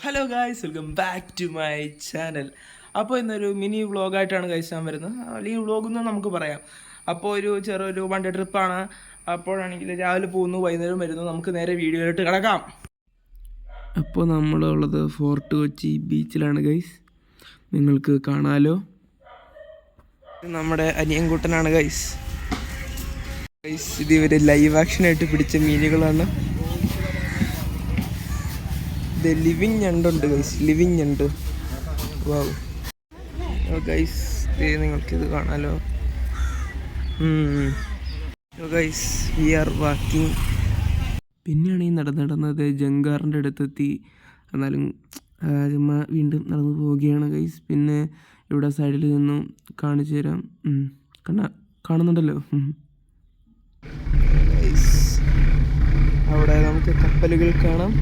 Hello guys, welcome back to my channel. അപ്പോൾ ഇന്നൊരു mini വ്ളോഗായിട്ടാണ് guys ഞാൻ വരുന്നത്, അല്ലെങ്കിൽ വ്ളോഗെന്ന് നമുക്ക് പറയാം. അപ്പോൾ ഒരു ചെറിയൊരു വൺ ഡേ ട്രിപ്പാണ്. അപ്പോഴാണെങ്കിൽ രാവിലെ പോകുന്നു, വൈകുന്നേരം വരുന്നു. നമുക്ക് നേരെ വീഡിയോയിലോട്ട് കിടക്കാം. അപ്പോൾ നമ്മളുള്ളത് ഫോർട്ട് കൊച്ചി ബീച്ചിലാണ് ഗൈസ്, നിങ്ങൾക്ക് കാണാലോ. നമ്മുടെ അനിയൻകുട്ടനാണ് ഗൈസ്. ഇത് ഇവർ ലൈവ് ആക്ഷനായിട്ട് പിടിച്ച മീനുകളാണ്. ലിവിങ് ഞണ്ടുണ്ട് ഗൈസ്, ലിവിങ് ഞണ്ട്. വാവ് ഗൈസ്, നിങ്ങൾക്കിത് കാണാലോ. Guys, we are walking. പിന്നെയാണ് ഈ നടന്നത് ജങ്കാറിൻ്റെ അടുത്തെത്തി. എന്നാലും ചുമ്മാ വീണ്ടും നടന്നു പോവുകയാണ് ഗൈസ്. പിന്നെ ഇവിടെ സൈഡിൽ നിന്നും കാണിച്ചു തരാം. കാണുന്നുണ്ടല്ലോ. അവിടെ നമുക്ക് കപ്പലുകൾ കാണാം.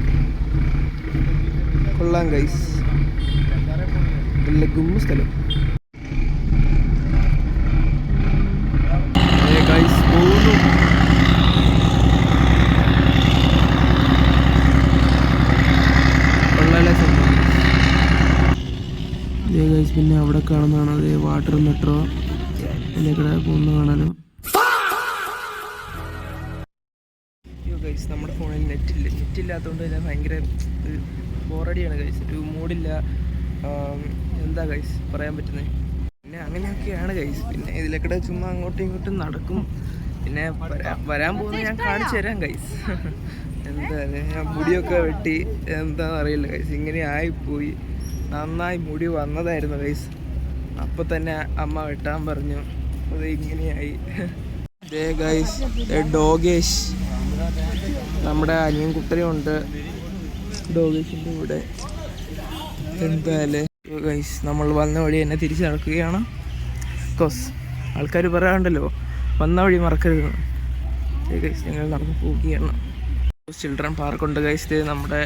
കൊള്ളാം ഗൈസ്, നല്ല ഗുമ്മ സ്ഥലം. ഗൈസ് പോകുന്നു. കൊള്ളാല സംഭവം. ഗൈസ്, പിന്നെ അവിടെ കാണുന്നതാണ് അത് വാട്ടർ മെട്രോ. പിന്നെ ഇവിടെ പോകുന്ന കാണാലോ. ഗൈസ്, നമ്മുടെ ഫോണിൽ നെറ്റില്ലാത്തതുകൊണ്ട് തന്നെ ഭയങ്കര ബോറടിയാണ് ഗൈസ്, ഒരു മൂഡില്ല. എന്താ ഗൈസ് പറയാൻ പറ്റുന്നത്. പിന്നെ അങ്ങനെയൊക്കെയാണ് ഗൈസ്. പിന്നെ ഇതിലേക്കൂടെ ചുമ്മാ അങ്ങോട്ടും ഇങ്ങോട്ടും നടക്കും. പിന്നെ വരാൻ പോകുന്നത് ഞാൻ കാണിച്ചു തരാം ഗൈസ്. എന്താ ഞാൻ മുടിയൊക്കെ വെട്ടി, എന്താണെന്ന് അറിയില്ല ഗൈസ്, ഇങ്ങനെ ആയിപ്പോയി. നന്നായി മുടി വന്നതായിരുന്നു ഗൈസ്, അപ്പോൾ തന്നെ അമ്മ വെട്ടാൻ പറഞ്ഞു. അത് ഇങ്ങനെയായി. ഗൈസ്, ഡോഗേഷ്, നമ്മുടെ അനിയൻകുട്ടനുണ്ട് ഡോഗേഷിൻ്റെ കൂടെ. എന്തായാലും ഗൈസ്, നമ്മൾ വന്ന വഴി തന്നെ തിരിച്ച് നടക്കുകയാണ്. കോസ് ആൾക്കാർ പറയാറുണ്ടല്ലോ, വന്ന വഴി മറക്കരുത്. ഗൈസ്, ഞങ്ങൾ നടന്ന് പോവുകയാണ്. ചിൽഡ്രൻ പാർക്കുണ്ട് ഗൈസ്. ഇത് നമ്മുടെ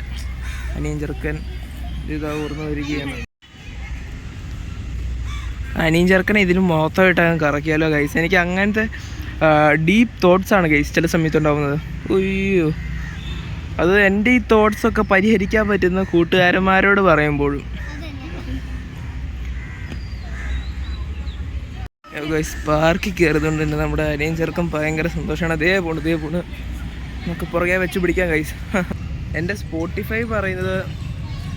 അനിയൻ ചെറുക്കൻ ഇതാ ഊർന്ന് വരികയാണ്. അനിയൻ ചെറുക്കനെ ഇതിന് മൊത്തമായിട്ടങ്ങ് കറക്കിയാലോ ഗൈസ്. എനിക്ക് അങ്ങനത്തെ ഡീപ്പ് തോട്ട്സാണ് ഗൈസ് ചില സമയത്തുണ്ടാവുന്നത്. ഉയ്യോ, അത് എൻ്റെ ഈ തോട്ട്സൊക്കെ പരിഹരിക്കാൻ പറ്റുന്ന കൂട്ടുകാരന്മാരോട് പറയുമ്പോഴും. ഗൈസ്, പാർക്കിൽ കയറുന്നുണ്ട് തന്നെ നമ്മുടെ അനിയൻ ചെറുക്കം ഭയങ്കര സന്തോഷമാണ്. അതേ പോണ് നമുക്ക് പുറകെ വെച്ച് പിടിക്കാം ഗൈസ്. എൻ്റെ സ്പോട്ടിഫൈ പറയുന്നത്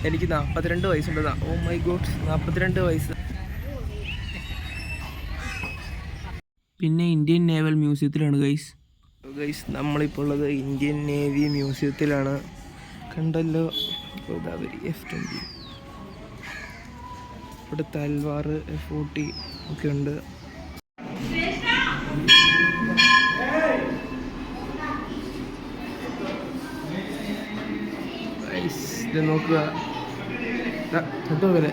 എനിക്ക് 42 വയസ്സുണ്ട്. ഓ മൈ ഗോഡ്, 42 വയസ്സ്. പിന്നെ ഇന്ത്യൻ നേവൽ മ്യൂസിയത്തിലാണ് ഗൈസ്. നമ്മളിപ്പോൾ ഉള്ളത് ഇന്ത്യൻ നേവി മ്യൂസിയത്തിലാണ്. കണ്ടല്ലോ, ഗോദാവരി F-20, ഇവിടെ തൽവാർ F-40 ഒക്കെ ഉണ്ട്. ഇത് നോക്കുക, പോലെ.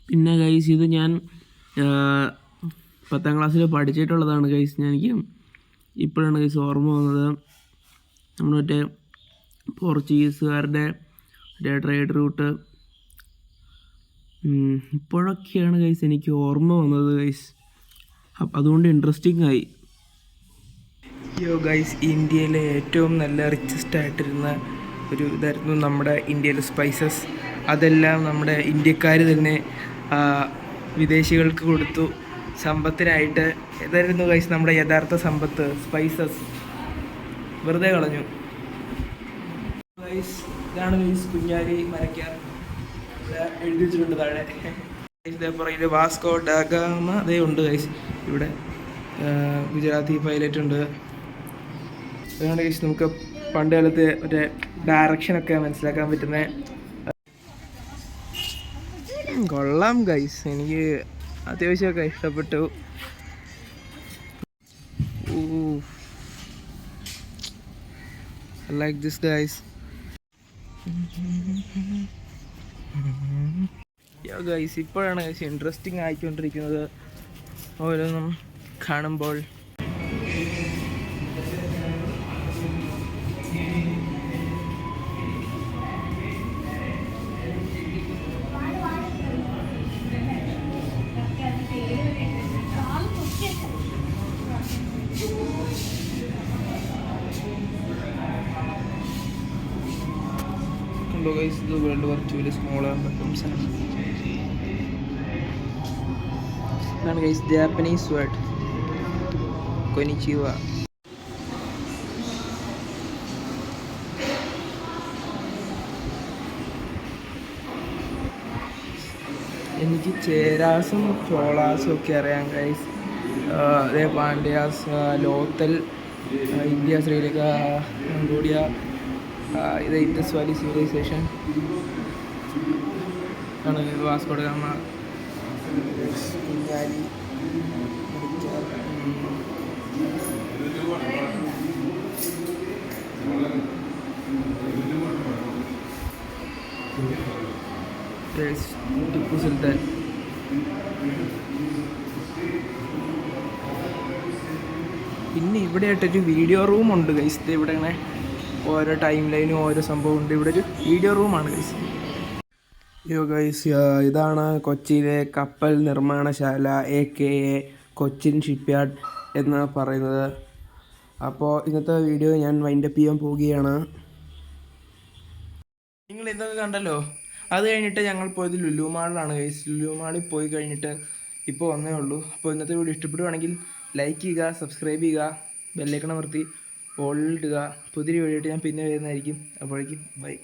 പിന്നെ ഗൈസ്, ഇത് ഞാൻ 10ാം ക്ലാസ്സിൽ പഠിച്ചിട്ടുള്ളതാണ് ഗൈസ്. എനിക്ക് ഇപ്പോഴാണ് ഗൈസ് ഓർമ്മ വന്നത്. നമ്മൾ മറ്റേ പോർച്ചുഗീസുകാരുടെ ട്രേഡ് റൂട്ട് ഇപ്പോഴൊക്കെയാണ് ഗൈസ് എനിക്ക് ഓർമ്മ വന്നത് ഗൈസ്. അതുകൊണ്ട് ഇൻട്രസ്റ്റിംഗ് ആയി. ഗൈസ്, ഇന്ത്യയിലെ ഏറ്റവും നല്ല റിച്ചസ്റ്റ് ആയിട്ടിരുന്ന ഒരു ഇതായിരുന്നു നമ്മുടെ ഇന്ത്യയിലെ സ്പൈസസ്. അതെല്ലാം നമ്മുടെ ഇന്ത്യക്കാർ തന്നെ വിദേശികൾക്ക് കൊടുത്തു സമ്പത്തിനായിട്ട്. ഏതായിരുന്നു ഗൈസ് നമ്മുടെ യഥാർത്ഥ സമ്പത്ത്? സ്പൈസസ്. വെറുതെ കളഞ്ഞു ഗൈസ്. ഇതാണ് ഗൈസ് കുഞ്ഞാലി മരക്കാർ. ഇവിടെ എഴുതി വെച്ചിട്ടുണ്ട് താഴെ. ഇതേപോലെ വാസ്കോ ഡഗാമ അതേ ഉണ്ട് ഗൈസ്. ഇവിടെ ഗുജറാത്തി പൈലറ്റ് ഉണ്ട്. അതാണ് ഗൈസ് നമുക്ക് പണ്ട് കാലത്ത് മറ്റേ ഡയറക്ഷനൊക്കെ മനസ്സിലാക്കാൻ പറ്റുന്നത്. കൊള്ളാം ഗൈസ്, എനിക്ക് അത്യാവശ്യമൊക്കെ ഇഷ്ടപ്പെട്ടു. I like this guys. Guys, ഇപ്പോഴാണ് ഗൈസ് ഇൻട്രസ്റ്റിംഗ് ആയിക്കൊണ്ടിരിക്കുന്നത് ഓരോന്നും കാണുമ്പോൾ. കണ്ടോ ഗൈസ്, ഇത് വേൾഡ് വാർ 2 സ്മോളർ വെപ്പൺസ് ആണ്. ഇതാണ് ഗൈസ് ജാപ്പനീസ് വേർഡ് കൊനിച്ചിവ. എനിക്ക് ചേരാസും ചോളാസും ഒക്കെ അറിയാം ഗൈസ്. അതേ പാണ്ഡ്യാസ്, ലോത്തൽ, ഇന്ത്യ, ശ്രീലങ്ക, കംബോഡിയ, ഇത് ഇൻഡസ് വാലി സിവിലൈസേഷൻ ആണ്. Vasco da Gama, Kunjali, Tipu Sultan. പിന്നെ ഇവിടെ ആയിട്ടൊരു വീഡിയോ റൂമുണ്ട് ഗൈസ്. ഇവിടെ ഇങ്ങനെ ഓരോ ടൈം ലൈനും ഓരോ സംഭവം ഉണ്ട്. ഇവിടെ ഒരു വീഡിയോ റൂമാണ് ഗൈസ്. യോ ഗൈസ്, ഇതാണ് കൊച്ചിയിലെ കപ്പൽ നിർമ്മാണശാല, AKA കൊച്ചിൻ ഷിപ്പ്യാർഡ് എന്ന് പറയുന്നത്. അപ്പോൾ ഇന്നത്തെ വീഡിയോ ഞാൻ വൈൻഡപ്പ് ചെയ്യാൻ പോവുകയാണ്. നിങ്ങൾ ഇതൊക്കെ കണ്ടല്ലോ. അത് കഴിഞ്ഞിട്ട് ഞങ്ങൾ പോയത് ലുലു മാളിലാണ് ഗൈസ്. ലുലു മാളിൽ പോയി കഴിഞ്ഞിട്ട് ഇപ്പോൾ വന്നേ ഉള്ളൂ. അപ്പോൾ ഇന്നത്തെ വീഡിയോ ഇഷ്ടപ്പെടുവാണെങ്കിൽ ലൈക്ക് ചെയ്യുക, സബ്സ്ക്രൈബ് ചെയ്യുക, ബെല്ലൈക്കൺ അമർത്തി ഓൾ ഇടുക. പുതിയ വീഡിയോ ആയിട്ട് ഞാൻ പിന്നെ വരുന്നതായിരിക്കും. അപ്പോഴേക്കും ബൈ.